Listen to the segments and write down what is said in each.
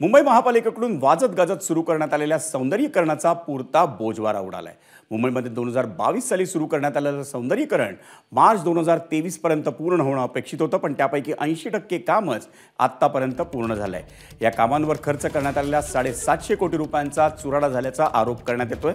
मुंबई महापालिकेकडून वाजत गाजत सुरू करण्यात आलेल्या सौंदर्यीकरणाचा पुरता बोजवारा उडालाय। मुंबईमध्ये 2022 साली सुरू करण्यात आलेलं सौंदर्यीकरण मार्च 2023 पर्यंत पूर्ण होणं अपेक्षित होतं, पण त्यापैकी 80% कामच आतापर्यंत पूर्ण झालंय। या कामांवर खर्च करण्यात आलेल्या 750 कोटी रुपयांचा चुराडा झाल्याचा आरोप करण्यात येतोय।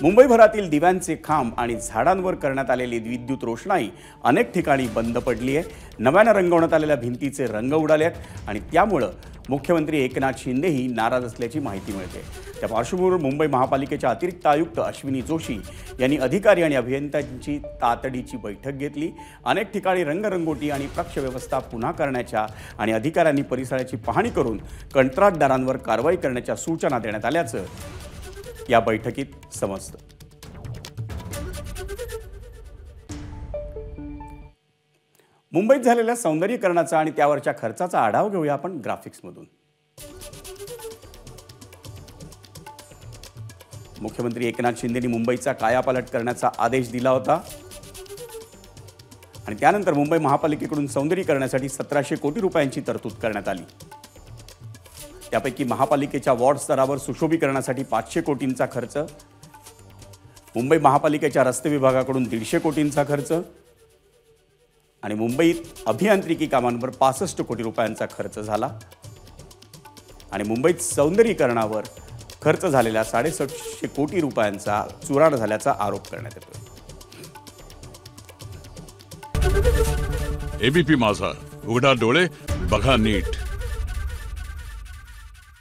मुंबईभरातील दिव्यांचे खांब आणि झाडांवर करण्यात आलेली विद्युत रोषणाई अनेक ठिकाणी बंद पडली आहे। नव्याने रंगवण्यात आलेल्या भिंतीचे रंग उडाले आहेत आणि त्यामुळे मुख्यमंत्री एकनाथ शिंदेही नाराज असल्याची माहिती मिळते। त्या पार्श्वभूमीवर मुंबई महापालिकेच्या अतिरिक्त आयुक्त अश्विनी जोशी यांनी अधिकारी आणि अभियंत्यांची तातडीची बैठक घेतली। अनेक ठिकाणी रंगरंगोटी आणि प्रक्षव्यवस्था पुन्हा करण्याच्या आणि अधिकाऱ्यांनी परिसराची पाहणी करून कंत्राटदारांवर कारवाई करण्याच्या सूचना देण्यात आल्याचं या बैठकीत समजतं। मुंबईत झालेल्या सौंदर्यीकरणाचा आणि त्यावरच्या खर्चाचा आढावा घेऊया आपण ग्राफिक्समधून। मुख्यमंत्री एकनाथ शिंदेंनी मुंबईचा कायापालट करण्याचा आदेश दिला होता आणि त्यानंतर मुंबई महापालिकेकडून सौंदर्यीकरणासाठी 1700 कोटी रुपयांची तरतूद करण्यात आली। त्यापैकी महापालिकेच्या वॉर्ड स्तरावर सुशोभीकरणासाठी 500 कोटींचा खर्च, मुंबई महापालिकेच्या रस्ते विभागाकडून 150 कोटींचा खर्च आणि मुंबईत अभियांत्रिकी कामांवर 65 कोटी रुपयांचा खर्च झाला आणि मुंबईत सौंदर्यीकरणावर खर्च झालेल्या 750 कोटी रुपयांचा चुराड झाल्याचा आरोप करण्यात येतोय। एबीपी माझा, उघडा डोळे बघा नीट।